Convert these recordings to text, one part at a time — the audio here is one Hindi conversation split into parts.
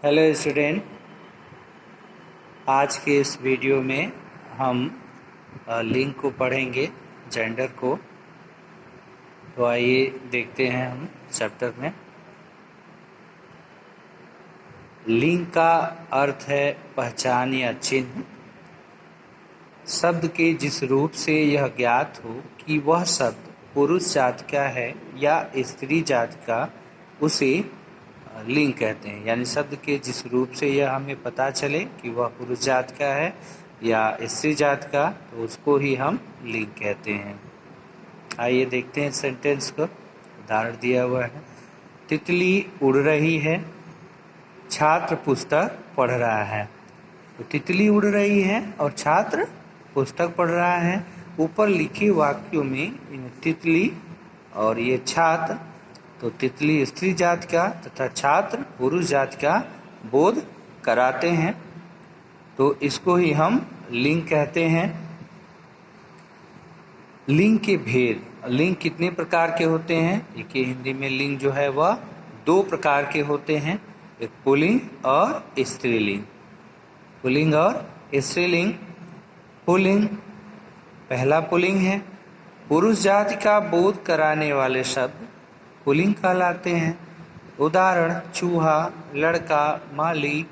हेलो स्टूडेंट, आज के इस वीडियो में हम लिंग को पढ़ेंगे, जेंडर को। तो आइए देखते हैं हम चैप्टर में। लिंग का अर्थ है पहचान या चिन्ह। शब्द के जिस रूप से यह ज्ञात हो कि वह शब्द पुरुष जात का है या स्त्री जात का, उसे लिंग कहते हैं। यानी शब्द के जिस रूप से यह हमें पता चले कि वह पुरुष जात का है या स्त्री जात का, तो उसको ही हम लिंग कहते हैं। आइए देखते हैं सेंटेंस को। उदाहरण दिया हुआ है, तितली उड़ रही है, छात्र पुस्तक पढ़ रहा है। तो तितली उड़ रही है और छात्र पुस्तक पढ़ रहा है। ऊपर लिखे वाक्यों में तितली और ये छात्र, तो तितली स्त्री जात का तथा छात्र पुरुष जात का बोध कराते हैं, तो इसको ही हम लिंग कहते हैं। लिंग के भेद। लिंग कितने प्रकार के होते हैं? देखिए, हिंदी में लिंग जो है वह 2 प्रकार के होते हैं, एक पुल्लिंग और स्त्रीलिंग। पुल्लिंग और स्त्रीलिंग। पुल्लिंग, पहला पुल्लिंग है, पुरुष जाति का बोध कराने वाले शब्द पुल्लिंग कहलाते हैं। उदाहरण, चूहा, लड़का, माली,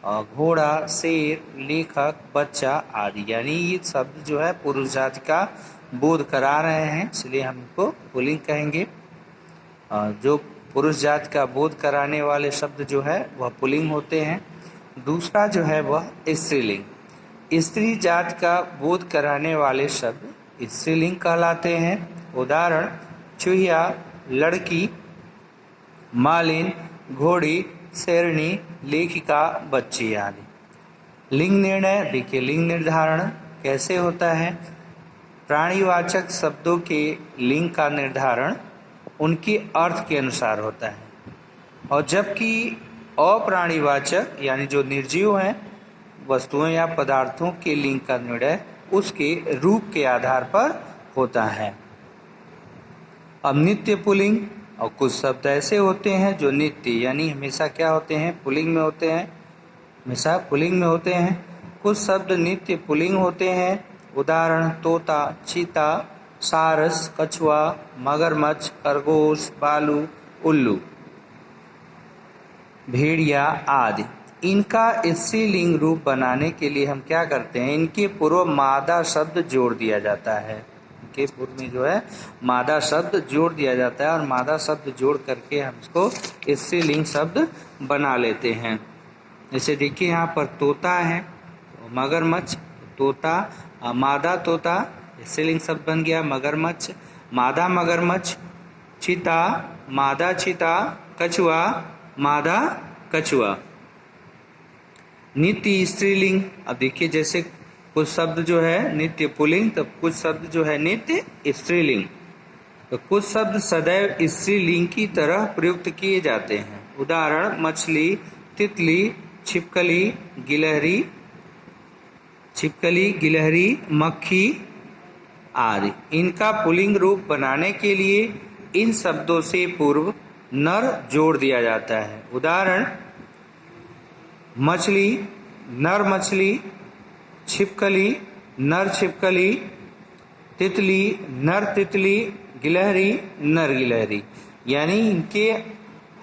घोड़ा, शेर, लेखक, बच्चा आदि। यानी ये शब्द जो है पुरुष जाति का बोध करा रहे हैं, इसलिए हम इनको पुल्लिंग कहेंगे। जो पुरुष जाति का बोध कराने वाले शब्द जो है वह पुल्लिंग होते हैं। दूसरा जो है वह स्त्रीलिंग। स्त्री जाति का बोध कराने वाले शब्द स्त्रीलिंग कहलाते हैं। उदाहरण, चूहिया, लड़की, मालिन, घोड़ी, शेरनी, लेखिका, बच्ची आदि। लिंग निर्णय। देखिए, लिंग निर्धारण कैसे होता है? प्राणीवाचक शब्दों के लिंग का निर्धारण उनके अर्थ के अनुसार होता है, और जबकि अप्राणीवाचक यानी जो निर्जीव हैं वस्तुओं या पदार्थों के लिंग का निर्णय उसके रूप के आधार पर होता है। अब नित्य पुल्लिंग। और कुछ शब्द ऐसे होते हैं जो नित्य यानी हमेशा क्या होते हैं? पुल्लिंग में होते हैं, हमेशा पुल्लिंग में होते हैं। कुछ शब्द नित्य पुल्लिंग होते हैं। उदाहरण, तोता, चीता, सारस, कछुआ, मगरमच्छ, खरगोश, भालू, उल्लू, भेड़िया आदि। इनका स्त्रीलिंग रूप बनाने के लिए हम क्या करते हैं? इनके पूर्व मादा शब्द जोड़ दिया जाता है। के पूर्व में जो है मादा शब्द जोड़ दिया जाता है, और मादा शब्द जोड़ करके हम इसको स्त्रीलिंग शब्द बना लेते हैं। जैसे देखिए, यहाँ पर तोता है, तो मगरमच्छ, तोता, मादा तोता, स्त्रीलिंग शब्द बन गया मगरमच्छ, मादा मगरमच्छ। चीता, मादा चीता। कछुआ, मादा कछुआ। नित्य स्त्रीलिंग। अब देखिए, जैसे कुछ शब्द जो है नित्य पुल्लिंग, तो कुछ शब्द जो है नित्य स्त्रीलिंग। तो कुछ शब्द सदैव स्त्रीलिंग की तरह प्रयुक्त किए जाते हैं। उदाहरण, मछली, तितली, छिपकली, गिलहरी, मक्खी आदि। इनका पुल्लिंग रूप बनाने के लिए इन शब्दों से पूर्व नर जोड़ दिया जाता है। उदाहरण, मछली, नर मछली, छिपकली, नर छिपकली, तितली, नर तितली, गिलहरी, नर गिलहरी। यानी इनके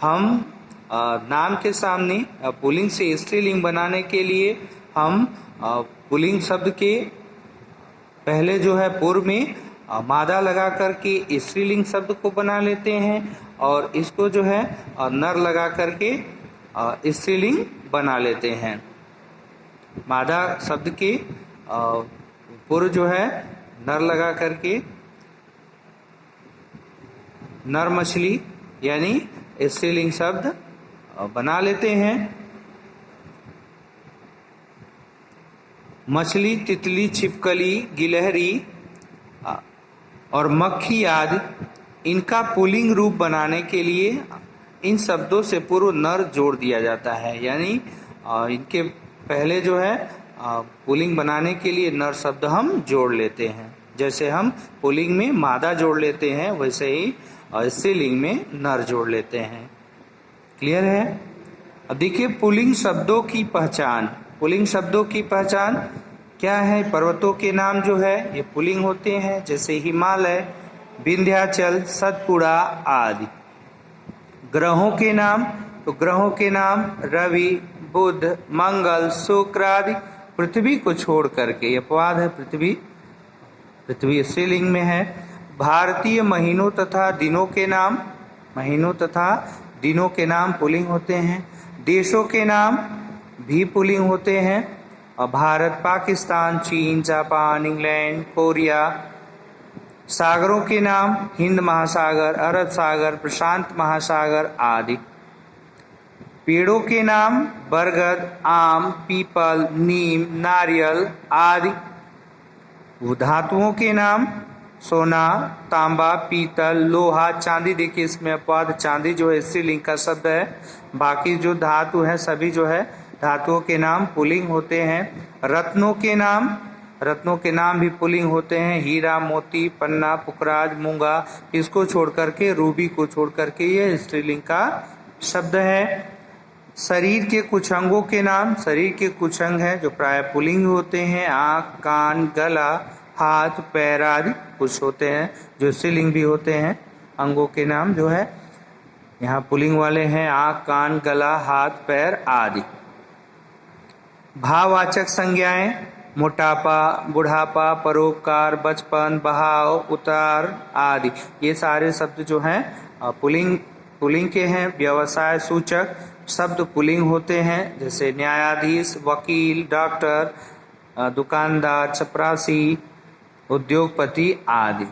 हम नाम के सामने पुल्लिंग से स्त्रीलिंग बनाने के लिए हम पुल्लिंग शब्द के पहले जो है पूर्व में मादा लगा करके स्त्रीलिंग शब्द को बना लेते हैं, और इसको जो है नर लगा करके स्त्रीलिंग बना लेते हैं। मादा शब्द के पूर्व जो है नर लगा करके नर मछली यानी स्त्रीलिंग शब्द बना लेते हैं। मछली, तितली, छिपकली, गिलहरी और मक्खी आदि, इनका पुल्लिंग रूप बनाने के लिए इन शब्दों से पूर्व नर जोड़ दिया जाता है। यानी इनके पहले जो है पुल्लिंग बनाने के लिए नर शब्द हम जोड़ लेते हैं। जैसे हम पुल्लिंग में मादा जोड़ लेते हैं, वैसे ही स्त्रीलिंग में नर जोड़ लेते हैं। क्लियर है? अब देखिए पुल्लिंग शब्दों की पहचान। पुल्लिंग शब्दों की पहचान क्या है? पर्वतों के नाम जो है ये पुल्लिंग होते हैं, जैसे हिमालय, विंध्याचल, सतपुड़ा आदि। ग्रहों के नाम, तो ग्रहों के नाम रवि, बुध, मंगल, शुक्र आदि। पृथ्वी को छोड़ करके, ये अपवाद है, पृथ्वी स्त्रीलिंग में है। भारतीय महीनों तथा दिनों के नाम, महीनों तथा दिनों के नाम पुल्लिंग होते हैं। देशों के नाम भी पुल्लिंग होते हैं। और भारत, पाकिस्तान, चीन, जापान, इंग्लैंड, कोरिया। सागरों के नाम हिंद महासागर, अरब सागर, प्रशांत महासागर आदि। पेड़ों के नाम बरगद, आम, पीपल, नीम, नारियल आदि। धातुओं के नाम सोना, तांबा, पीतल, लोहा, चांदी। देखिए इसमें अपवाद, चांदी जो है स्त्रीलिंग का शब्द है, बाकी जो धातु है सभी जो है धातुओं के नाम पुल्लिंग होते हैं। रत्नों के नाम भी पुल्लिंग होते हैं। हीरा, मोती, पन्ना, पुखराज, मूंगा। इसको छोड़ करके, रूबी को छोड़ करके ये स्त्रीलिंग का शब्द है। शरीर के कुछ अंगों के नाम, शरीर के कुछ अंग हैं जो प्राय पुल्लिंग होते हैं। आँख, कान, गला, हाथ, पैर आदि कुछ होते हैं जो स्त्रीलिंग भी होते हैं। अंगों के नाम जो है यहाँ पुल्लिंग वाले हैं, आँख, कान, गला, हाथ, पैर आदि। भाववाचक संज्ञाएं मोटापा, बुढ़ापा, परोपकार, बचपन, बहाव, उतार आदि। ये सारे शब्द जो हैं पुल्लिंग के हैं। व्यवसाय सूचक शब्द पुल्लिंग होते हैं, जैसे न्यायाधीश, वकील, डॉक्टर, दुकानदार, चपरासी, उद्योगपति आदि।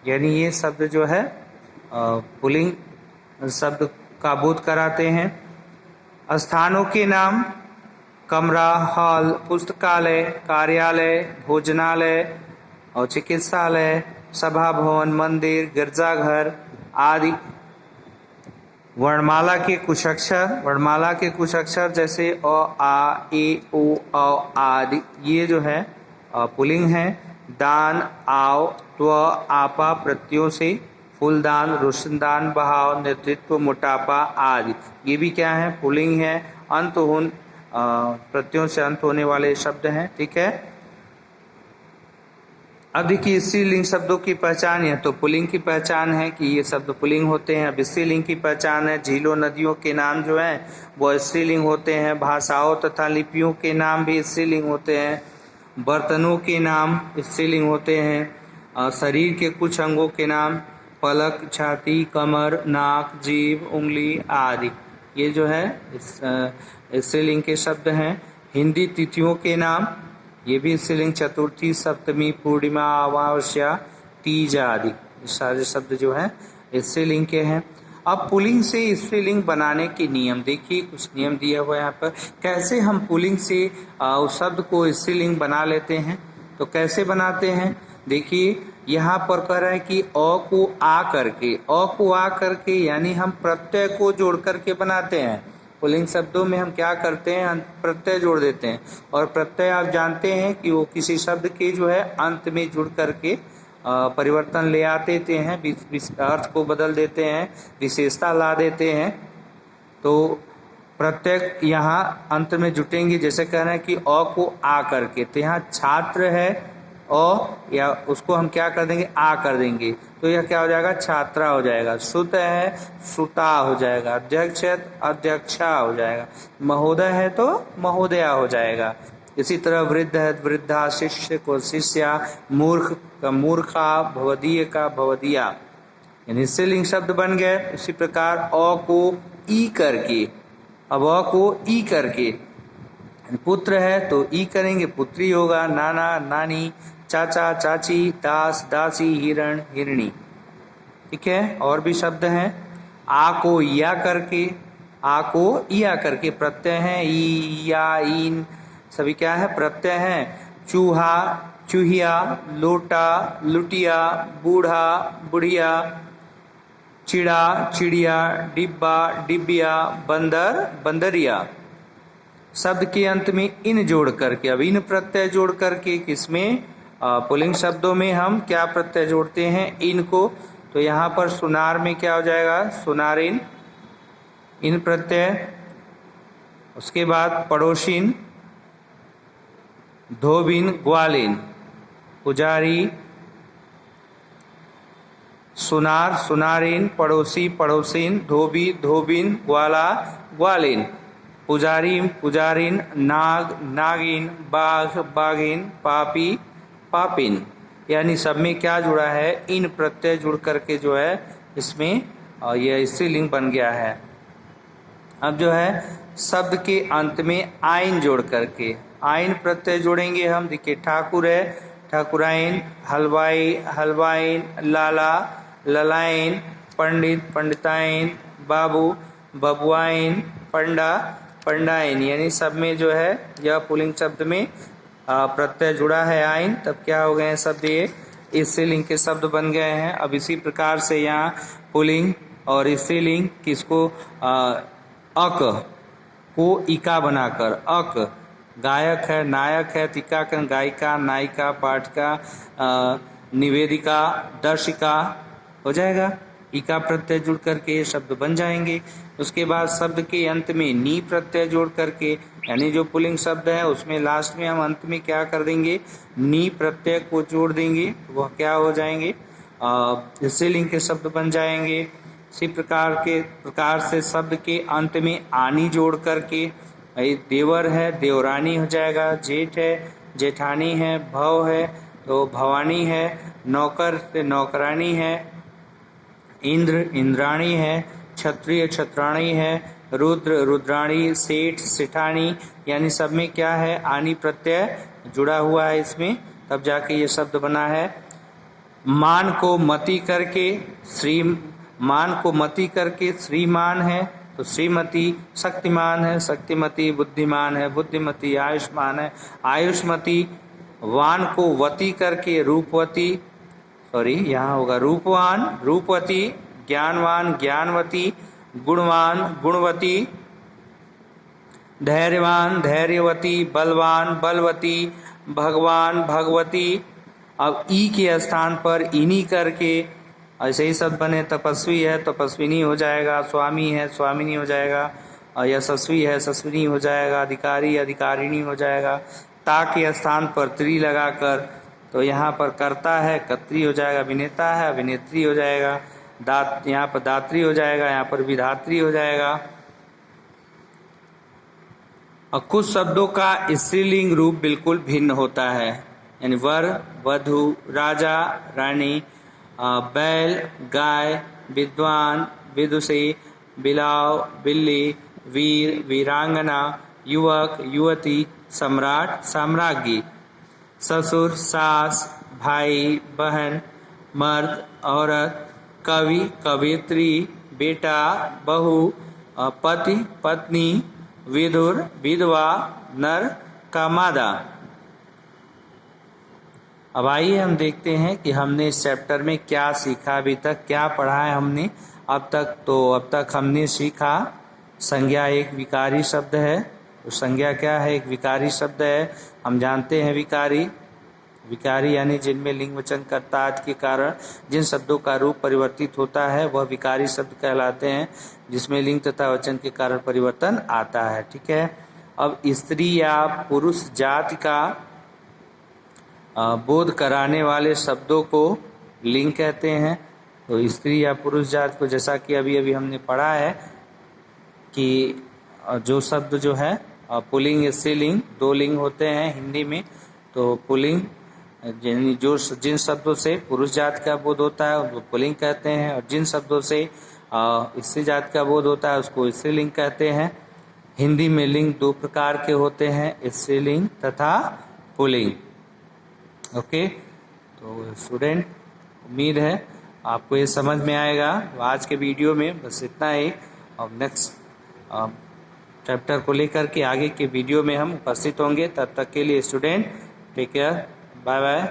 यानी ये शब्द जो है पुल्लिंग शब्द का बोध कराते हैं। स्थानों के नाम कमरा, हॉल, पुस्तकालय, कार्यालय, भोजनालय और चिकित्सालय, सभा भवन, मंदिर, गिरजाघर आदि। वर्णमाला के कुछ अक्षर जैसे अ, आ, ए, ओ, औ आदि, ये जो है पुल्लिंग है। दान, आव, त्व, आपा प्रत्ययों से फूलदान, रोशनदान, बहाव, नेतृत्व, मोटापा आदि, ये भी क्या है? पुल्लिंग है। अंतहुन प्रत्ययों से अंत होने वाले शब्द हैं। ठीक है। अब देखिए स्त्रीलिंग शब्दों की पहचान है, तो पुल्लिंग की पहचान है कि ये शब्द पुल्लिंग होते हैं। अब स्त्रीलिंग की पहचान है, झीलों, नदियों के नाम जो हैं वो स्त्रीलिंग होते हैं। भाषाओं तथा लिपियों के नाम भी स्त्रीलिंग होते हैं। बर्तनों के नाम स्त्रीलिंग होते हैं। शरीर के कुछ अंगों के नाम पलक, छाती, कमर, नाक, जीभ, उंगली आदि, ये जो है स्त्रीलिंग के शब्द हैं। हिंदी तिथियों के नाम, ये भी स्त्रीलिंग, चतुर्थी, सप्तमी, पूर्णिमा, अमावस्या, तीज आदि, ये सारे शब्द जो हैं स्त्रीलिंग के हैं। अब पुल्लिंग से स्त्रीलिंग बनाने के नियम देखिए, कुछ नियम दिया हुआ है यहाँ पर। कैसे हम पुल्लिंग से उस शब्द को स्त्रीलिंग बना लेते हैं, तो कैसे बनाते हैं? देखिए यहाँ पर कह रहा है कि अ को आ करके यानी हम प्रत्यय को जोड़ करके बनाते हैं। पुल्लिंग शब्दों में हम क्या करते हैं? प्रत्यय जोड़ देते हैं। और प्रत्यय आप जानते हैं कि वो किसी शब्द के जो है अंत में जुड़ करके परिवर्तन ले आते हैं, अर्थ को बदल देते हैं, विशेषता ला देते हैं। तो प्रत्यय यहाँ अंत में जुटेंगे। जैसे कह रहे हैं कि अ को आ करके, तो यहाँ छात्र है अ, या उसको हम क्या कर देंगे? आ कर देंगे, तो यह क्या हो जाएगा? छात्रा हो जाएगा। सुत है सुता हो जाएगा। अध्यक्ष है अध्यक्षा हो जाएगा। महोदय है तो महोदया हो जाएगा। इसी तरह वृद्ध है वृद्धा, शिष्य को शिष्या, मूर्ख का मूर्खा, भवदीय का भवदिया, यानी स्त्रीलिंग शब्द बन गए। इसी प्रकार अ को ई करके, अब अ को ई करके पुत्र है तो ई करेंगे, पुत्री होगा। नाना नानी, चाचा चाची, दास दासी, हिरण हिरणी। ठीक है। और भी शब्द हैं। आ को या करके प्रत्यय हैं। ई, या, ईन सभी क्या है? प्रत्यय हैं। चूहा, चूहिया, लोटा, लुटिया, बूढ़ा, बुढ़िया, चिड़ा, चिड़िया, डिब्बा, डिबिया, बंदर, बंदरिया। शब्द के अंत में इन जोड़ करके, अब इन प्रत्यय जोड़ करके किसमें? पुल्लिंग शब्दों में हम क्या प्रत्यय जोड़ते हैं? इन को। तो यहाँ पर सुनार में क्या हो जाएगा? सुनारिन। इन प्रत्यय उसके बाद पड़ोसिन, धोबिन, ग्वालिन, पुजारी, सुनार, सुनारिन, पड़ोसी, पड़ोसिन, धोबी, धोबिन, ग्वाला, ग्वालिन, पुजारी, पुजारिन, नाग, नागिन, बाघ, बाघिन, पापी, पापिन। यानी सब में क्या जुड़ा है, इन प्रत्यय जुड़ करके जो है इसमें यह स्त्रीलिंग बन गया है। अब जो है शब्द के अंत में आइन जोड़ करके आइन प्रत्यय जोड़ेंगे हम। देखिए ठाकुर है, ठाकुराइन, हलवाई, हलवाइन, लाला, ललाइन, पंडित, पंडिताइन, बाबू, बबुआइन, पंडा, पंडाइन। यानी सब में जो है यह पुल्लिंग शब्द में प्रत्यय जुड़ा है आइन, तब क्या हो गए हैं शब्द, ये स्त्रीलिंग के शब्द बन गए हैं। अब इसी प्रकार से यहाँ पुल्लिंग और स्त्रीलिंग किसको अक को इका बनाकर, अक गायक है, नायक है, टीकाकरण गायिका, नायिका, पाठिका, निवेदिका, दर्शिका हो जाएगा। इका प्रत्यय जुड़ करके ये शब्द बन जाएंगे। उसके बाद शब्द के अंत में नी प्रत्यय जोड़ करके, यानी जो पुल्लिंग शब्द है उसमें लास्ट में हम अंत में क्या कर देंगे, नी प्रत्यय को जोड़ देंगे, वह क्या हो जाएंगे, स्त्रीलिंग के शब्द बन जाएंगे। इसी प्रकार से शब्द के अंत में आनी जोड़ करके, देवर है, देवरानी हो जाएगा, जेठ है, जेठानी है, भव है तो भवानी है, नौकर से नौकरानी है, इंद्र, इंद्राणी है, क्षत्रिय, छत्राणी है, रुद्र, रुद्राणी, सेठ, सेठानी। यानी सब में क्या है, आनी प्रत्यय जुड़ा हुआ है इसमें, तब जाके ये शब्द बना है। मान को मति करके श्रीमान है तो श्रीमती, शक्तिमान है, शक्तिमती, बुद्धिमान है, बुद्धिमती, आयुष्मान है, आयुष्मती। वान को वती करके रूपवती, यहाँ होगा रूपवान, रूपवती, ज्ञानवान, ज्ञानवती, गुणवान, गुणवती, धैर्यवान, धैर्यवती, बलवान, बलवती, भगवान, भगवती। अब ई के स्थान पर इनी करके ऐसे ही शब्द बने, तपस्वी है, तपस्विनी हो जाएगा, स्वामी है, स्वामिनी हो जाएगा, यशस्वी है, यशस्विनी हो जाएगा, अधिकारी, अधिकारिणी हो जाएगा। ता के स्थान पर त्री लगाकर तो यहाँ पर कर्ता है, कर्त्री हो जाएगा, अभिनेता है, अभिनेत्री हो जाएगा, यहाँ पर दात्री हो जाएगा, यहाँ पर विधात्री हो जाएगा। और कुछ शब्दों का स्त्रीलिंग रूप बिल्कुल भिन्न होता है, यानी वर, वधु, राजा, रानी, बैल, गाय, विद्वान, विदुषी, बिलाव, बिल्ली, वीर, वीरांगना, युवक, युवती, सम्राट, साम्राज्ञी, ससुर, सास, भाई, बहन, मर्द, औरत, कवि, कवियत्री, बेटा, बहू, पति, पत्नी, विधुर, विधवा, नर, कामादा। अब आइए हम देखते हैं कि हमने इस चैप्टर में क्या सीखा, अभी तक क्या पढ़ा है हमने अब तक हमने सीखा संज्ञा एक विकारी शब्द है। तो संज्ञा क्या है, एक विकारी शब्द है। हम जानते हैं विकारी यानी जिनमें लिंग वचन कर्तार्थ के कारण जिन शब्दों का रूप परिवर्तित होता है वह विकारी शब्द कहलाते हैं, जिसमें लिंग तथा वचन के कारण परिवर्तन आता है। ठीक है। अब स्त्री या पुरुष जाति का बोध कराने वाले शब्दों को लिंग कहते हैं। तो स्त्री या पुरुष जाति को, जैसा कि अभी हमने पढ़ा है कि जो शब्द जो है पुल्लिंग स्त्रीलिंग दो लिंग होते हैं हिंदी में। तो पुल्लिंग जिन शब्दों से पुरुष जाति का बोध होता है उनको पुल्लिंग कहते हैं, और जिन शब्दों से स्त्री जाति का बोध होता है उसको स्त्रीलिंग कहते हैं। हिंदी में लिंग दो प्रकार के होते हैं, स्त्रीलिंग तथा पुल्लिंग। ओके, तो स्टूडेंट उम्मीद है आपको ये समझ में आएगा। आज के वीडियो में बस इतना ही, और नेक्स्ट चैप्टर को लेकर के आगे के वीडियो में हम उपस्थित होंगे। तब तक के लिए student take care, bye bye.